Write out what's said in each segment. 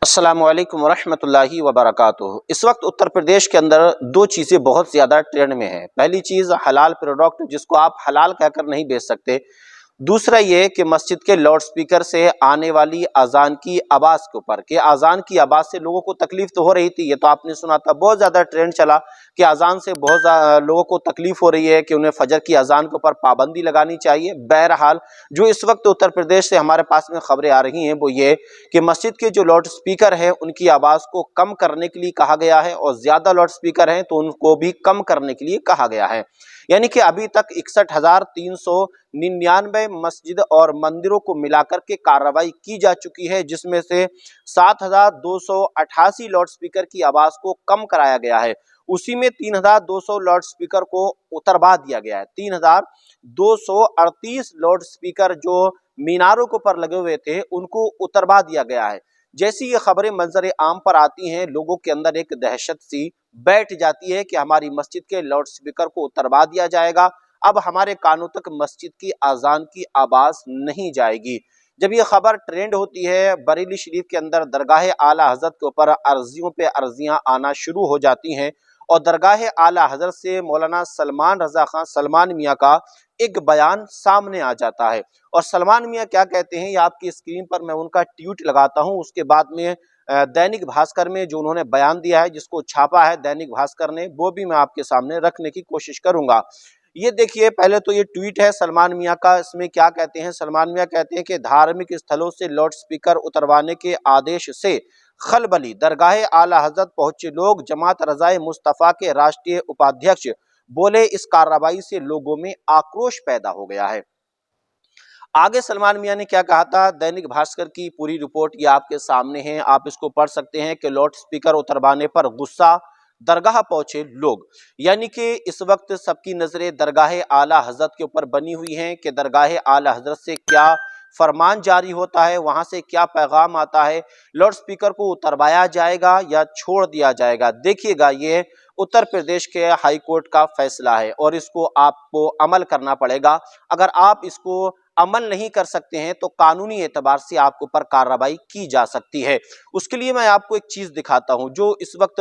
अस्सलामुअलैकुम वरहमतुल्लाहि वबरकातुहू। इस वक्त उत्तर प्रदेश के अंदर दो चीज़ें बहुत ज़्यादा ट्रेंड में है। पहली चीज़ हलाल प्रोडक्ट जिसको आप हलाल कहकर नहीं बेच सकते। दूसरा ये कि मस्जिद के लाउड स्पीकर से आने वाली अजान की आवाज़ के ऊपर कि अजान की आवाज़ से लोगों को तकलीफ तो हो रही थी, ये तो आपने सुना था, बहुत ज़्यादा ट्रेंड चला कि अजान से बहुत लोगों को तकलीफ हो रही है कि उन्हें फजर की अजान के ऊपर पाबंदी लगानी चाहिए। बहरहाल जो इस वक्त उत्तर प्रदेश से हमारे पास में खबरें आ रही हैं वो ये कि मस्जिद के जो लाउड स्पीकर है उनकी आवाज़ को कम करने के लिए कहा गया है और ज़्यादा लाउड स्पीकर हैं तो उनको भी कम करने के लिए कहा गया है। यानी कि अभी तक 61,399 मस्जिद और मंदिरों को मिलाकर के कार्रवाई की जा चुकी है, जिसमें से 7,288 लाउड स्पीकर की आवाज़ को कम कराया गया है। उसी में 3,200 लाउड स्पीकर को उतरवा दिया गया है। 3,238 लाउड स्पीकर जो मीनारों के ऊपर लगे हुए थे उनको उतरवा दिया गया है। जैसी ये खबरें मंजर आम पर आती हैं, लोगों के अंदर एक दहशत सी बैठ जाती है कि हमारी मस्जिद के लाउड स्पीकर को उतरवा दिया जाएगा, अब हमारे कानों तक मस्जिद की अजान की आवाज नहीं जाएगी। जब ये खबर ट्रेंड होती है, बरेली शरीफ के अंदर दरगाह आला हजरत के ऊपर अर्जियों पे अर्जियां आना शुरू हो जाती हैं और दरगाह आला हजरत से मौलाना सलमान रजा खान सलमान मियाँ का एक बयान सामने आ जाता है। और सलमान मियाँ क्या कहते हैं, ये आपकी स्क्रीन पर मैं उनका ट्वीट लगाता हूँ। उसके बाद में दैनिक भास्कर में जो उन्होंने बयान दिया है, जिसको छापा है दैनिक भास्कर ने, वो भी मैं आपके सामने रखने की कोशिश करूंगा। ये देखिए, पहले तो ये ट्वीट है सलमान मियाँ का। इसमें क्या कहते हैं, सलमान मियाँ कहते हैं कि धार्मिक स्थलों से लाउड स्पीकर उतरवाने के आदेश से खलबली, दरगाह आला हजरत पहुंचे लोग। जमात रजाए मुस्तफ़ा के राष्ट्रीय उपाध्यक्ष बोले, इस कार्रवाई से लोगों में आक्रोश पैदा हो गया है। आगे सलमान मियाँ ने क्या कहा था, दैनिक भास्कर की पूरी रिपोर्ट ये आपके सामने है, आप इसको पढ़ सकते हैं कि लाउड स्पीकर उतरवाने पर गुस्सा, दरगाह पहुंचे लोग। यानी कि इस वक्त सबकी नजरें दरगाह आला हजरत के ऊपर बनी हुई हैं कि दरगाह आला हजरत से क्या फरमान जारी होता है, वहां से क्या पैगाम आता है, लाउड स्पीकर को उतरवाया जाएगा या छोड़ दिया जाएगा। देखिएगा, ये उत्तर प्रदेश के हाई कोर्ट का फैसला है और इसको आपको अमल करना पड़ेगा। अगर आप इसको अमल नहीं कर सकते हैं तो कानूनी एतबार से आपके ऊपर कार्रवाई की जा सकती है। उसके लिए मैं आपको एक चीज दिखाता हूं। जो इस वक्त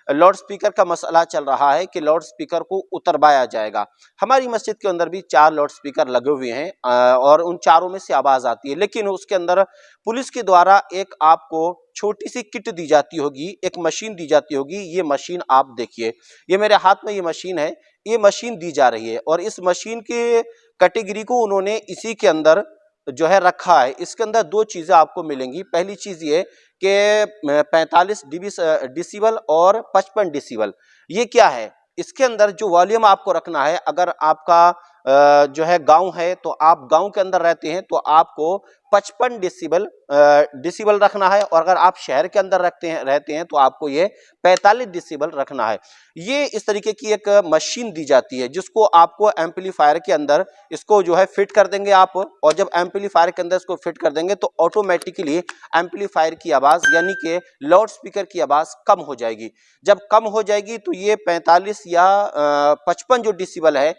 लाउड स्पीकर का मसला चल रहा है कि लाउड स्पीकर को उतरवाया जाएगा, हमारी मस्जिद के अंदर भी 4 लाउड स्पीकर लगे हुए हैं और उन चारों में से आवाज आती है, लेकिन उसके अंदर पुलिस के द्वारा एक आपको छोटी सी किट दी जाती होगी, एक मशीन दी जाती होगी। ये मशीन आप देखिए, ये मेरे हाथ में ये मशीन है, ये मशीन दी जा रही है और इस मशीन के कैटेगरी को उन्होंने इसी के अंदर जो है रखा है। इसके अंदर 2 चीजें आपको मिलेंगी। पहली चीज ये कि 45 डिसिबल और 55 डिसिबल। ये क्या है, इसके अंदर जो वॉल्यूम आपको रखना है, अगर आपका जो है गांव है तो आप गांव के अंदर रहते हैं तो आपको 55 डिसिबल रखना है, और अगर आप शहर के अंदर रहते हैं तो आपको ये 45 डिसिबल रखना है। ये इस तरीके की एक मशीन दी जाती है जिसको आपको एम्पलीफायर के अंदर इसको जो है फिट कर देंगे आप, और जब एम्पलीफायर के अंदर इसको फिट कर देंगे तो ऑटोमेटिकली एम्पलीफायर की आवाज यानी कि लाउड स्पीकर की आवाज कम हो जाएगी। जब कम हो जाएगी तो ये 45 या 55 जो डिसिबल है,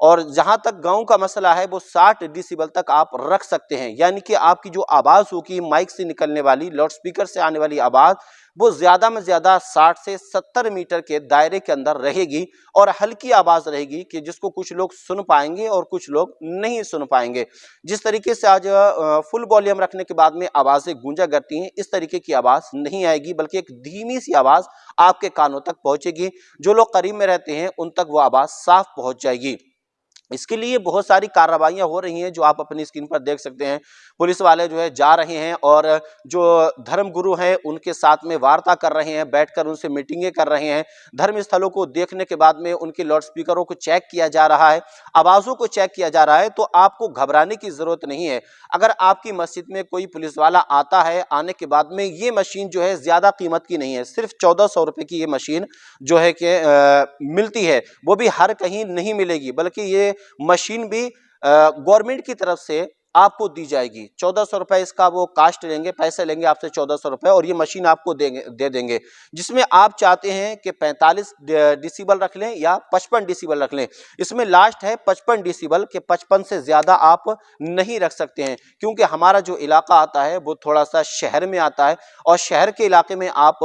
और जहां तक गांव का मसला है वो 60 डिसिबल तक आप रख सकते हैं। यानी कि आपकी जो आवाज होगी माइक से निकलने वाली, लाउड स्पीकर से आने वाली आवाज, वो ज्यादा में ज्यादा 60 से 70 मीटर के दायरे के अंदर रहेगी और हल्की आवाज रहेगी कि जिसको कुछ लोग सुन पाएंगे और कुछ लोग नहीं सुन पाएंगे। जिस तरीके से आज फुल वॉल्यूम रखने के बाद में आवाजें गूंजा करती हैं, इस तरीके की आवाज नहीं आएगी, बल्कि एक धीमी सी आवाज आपके कानों तक पहुंचेगी। जो लोग करीब में रहते हैं उन तक वो आवाज साफ पहुंच जाएगी। इसके लिए बहुत सारी कार्रवाइयां हो रही हैं जो आप अपनी स्क्रीन पर देख सकते हैं। पुलिस वाले जो है जा रहे हैं और जो धर्म गुरु हैं उनके साथ में वार्ता कर रहे हैं, बैठकर उनसे मीटिंगें कर रहे हैं। धर्म स्थलों को देखने के बाद में उनके लाउड स्पीकरों को चेक किया जा रहा है, आवाज़ों को चेक किया जा रहा है। तो आपको घबराने की ज़रूरत नहीं है। अगर आपकी मस्जिद में कोई पुलिस वाला आता है, आने के बाद में ये मशीन जो है ज़्यादा कीमत की नहीं है, सिर्फ 1400 रुपये की ये मशीन जो है कि मिलती है, वो भी हर कहीं नहीं मिलेगी, बल्कि ये मशीन भी गवर्नमेंट की तरफ से आपको दी जाएगी। 1400 रुपए इसका वो कास्ट लेंगे, पैसे लेंगे आपसे 1400 रुपए, और ये मशीन आपको दे देंगे, जिसमें आप चाहते हैं कि 45 डिसिबल रख लें या 55 डिसिबल रख लें। इसमें लास्ट है 55 डिसिबल के 55 से ज्यादा आप नहीं रख सकते हैं, क्योंकि हमारा जो इलाका आता है वो थोड़ा सा शहर में आता है, और शहर के इलाके में आप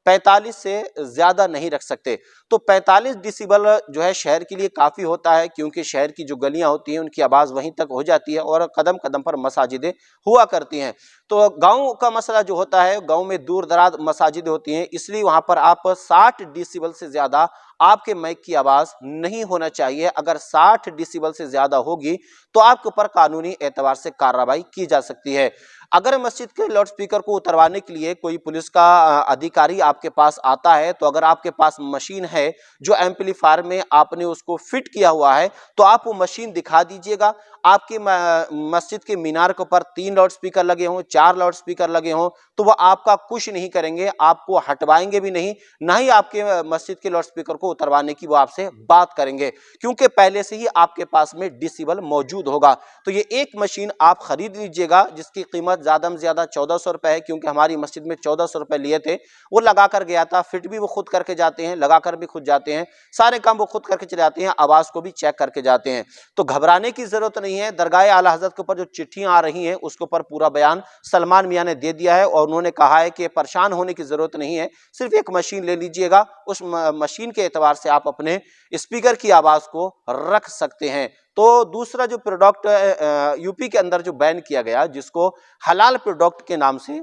45 से ज्यादा नहीं रख सकते। तो 45 डिसिबल जो है शहर के लिए काफी होता है, क्योंकि शहर की जो गलियां होती हैं उनकी आवाज वहीं तक हो जाती है और कदम कदम पर मसाजिदें हुआ करती हैं। तो गांव का मसला जो होता है, गांव में दूर दराज मसाजिद होती हैं, इसलिए वहां पर आप 60 डिसिबल से ज्यादा आपके माइक की आवाज नहीं होना चाहिए। अगर 60 डिसिबल से ज्यादा होगी तो आपके ऊपर कानूनी एतबार से कार्रवाई की जा सकती है। अगर मस्जिद के लाउड स्पीकर को उतरवाने के लिए कोई पुलिस का अधिकारी आपके पास आता है, तो अगर आपके पास मशीन है जो एम्पलीफायर में आपने उसको फिट किया हुआ है, तो आप वो मशीन दिखा दीजिएगा। आपके मस्जिद के मीनार के ऊपर 3 लाउड स्पीकर लगे हों, 4 लाउड स्पीकर लगे हों, तो वह आपका कुछ नहीं करेंगे, आपको हटवाएंगे भी नहीं, ना ही आपके मस्जिद के लाउड स्पीकर को उतरवाने की वो आपसे बात करेंगे, क्योंकि पहले से ही आपके पास में डिसिबल मौजूद होगा। तो ये एक मशीन आप खरीद लीजिएगा, जिसकी कीमत ज्यादा में ज्यादा 1400 रुपए है, क्योंकि हमारी मस्जिद में 1400 रुपए लिए थे। वो लगा कर गया था, फिट भी वो खुद करके जाते हैं, लगा कर भी खुद जाते हैं, सारे काम वो खुद करके चले जाते हैं, आवाज को भी चेक करके जाते हैं। तो घबराने की जरूरत नहीं है। दरगाह आला हजरत के ऊपर जो चिट्ठियां आ रही हैं उसके ऊपर पूरा बयान सलमान मियां ने दे दिया है, और उन्होंने कहा है कि परेशान होने की जरूरत नहीं है, सिर्फ एक मशीन ले लीजिएगा, उस मशीन के एतबार से आप अपने स्पीकर की आवाज को रख सकते हैं। तो दूसरा जो प्रोडक्ट यूपी के अंदर जो बैन किया गया, जिसको हलाल प्रोडक्ट के नाम से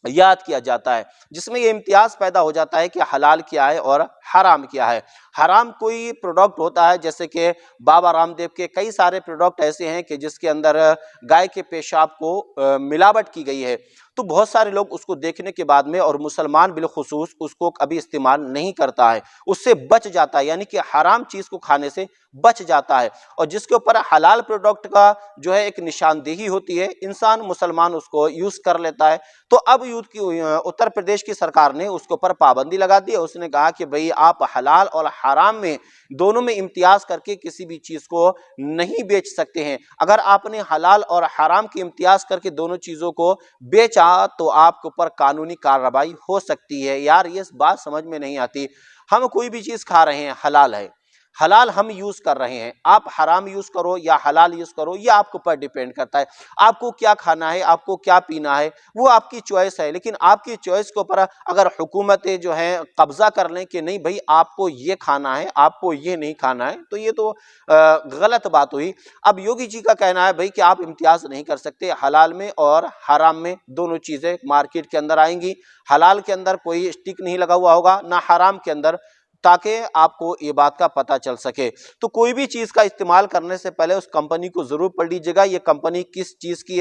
याद किया जाता है, जिसमें ये इम्तियाज पैदा हो जाता है कि हलाल क्या है और हराम क्या है। हराम कोई प्रोडक्ट होता है, जैसे कि बाबा रामदेव के कई सारे प्रोडक्ट ऐसे हैं कि जिसके अंदर गाय के पेशाब को मिलावट की गई है, तो बहुत सारे लोग उसको देखने के बाद में, और मुसलमान बिलखुसूस उसको कभी इस्तेमाल नहीं करता है, उससे बच जाता है, यानी कि हराम चीज को खाने से बच जाता है। और जिसके ऊपर हलाल प्रोडक्ट का जो है एक निशानदेही होती है, इंसान मुसलमान उसको यूज कर लेता है। तो अब उत्तर प्रदेश की सरकार ने उसके ऊपर पाबंदी लगा दी है। उसने कहा कि भाई आप हलाल और हराम में दोनों में इम्तियाज करके किसी भी चीज को नहीं बेच सकते हैं। अगर आपने हलाल और हराम की इम्तियाज करके दोनों चीजों को बेचा तो आपके ऊपर कानूनी कार्रवाई हो सकती है। यार ये बात समझ में नहीं आती। हम कोई भी चीज खा रहे हैं, हलाल है, हलाल हम यूज कर रहे हैं, आप हराम यूज करो या हलाल यूज करो, ये आपके ऊपर डिपेंड करता है। आपको क्या खाना है, आपको क्या पीना है, वो आपकी चॉइस है। लेकिन आपकी चॉइस के ऊपर अगर हुकूमतें जो है कब्जा कर लें कि नहीं भाई आपको ये खाना है, आपको ये नहीं खाना है, तो ये तो गलत बात हुई। अब योगी जी का कहना है भाई कि आप इम्तियाज नहीं कर सकते, हलाल में और हराम में दोनों चीजें मार्केट के अंदर आएंगी। हलाल के अंदर कोई स्टिक नहीं लगा हुआ होगा, ना हराम के अंदर, ताकि आपको ये बात का पता चल सके। तो कोई भी चीज का इस्तेमाल करने से पहले उस कंपनी को जरूर पढ़ लीजिएगा, ये कंपनी किस चीज की,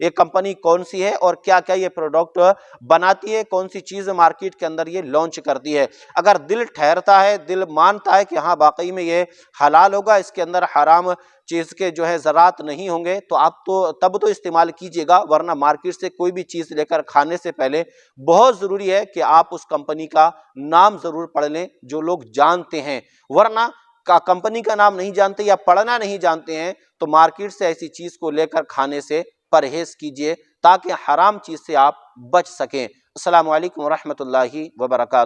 ये कंपनी कौन सी है और क्या क्या ये प्रोडक्ट बनाती है, कौन सी चीज मार्केट के अंदर ये लॉन्च करती है। अगर दिल ठहरता है, दिल मानता है कि हाँ वाकई में ये हलाल होगा, इसके अंदर हराम चीज के जो है ज़रात नहीं होंगे, तो आप तो तब तो इस्तेमाल कीजिएगा, वरना मार्केट से कोई भी चीज लेकर खाने से पहले बहुत जरूरी है कि आप उस कंपनी का नाम जरूर पढ़ लें, जो लोग जानते हैं। वरना कंपनी का नाम नहीं जानते या पढ़ना नहीं जानते हैं, तो मार्केट से ऐसी चीज को लेकर खाने से परहेज कीजिए, ताकि हराम चीज से आप बच सकें। अस्सलामु अलैकुम व रहमतुल्लाहि व बरकातुहू।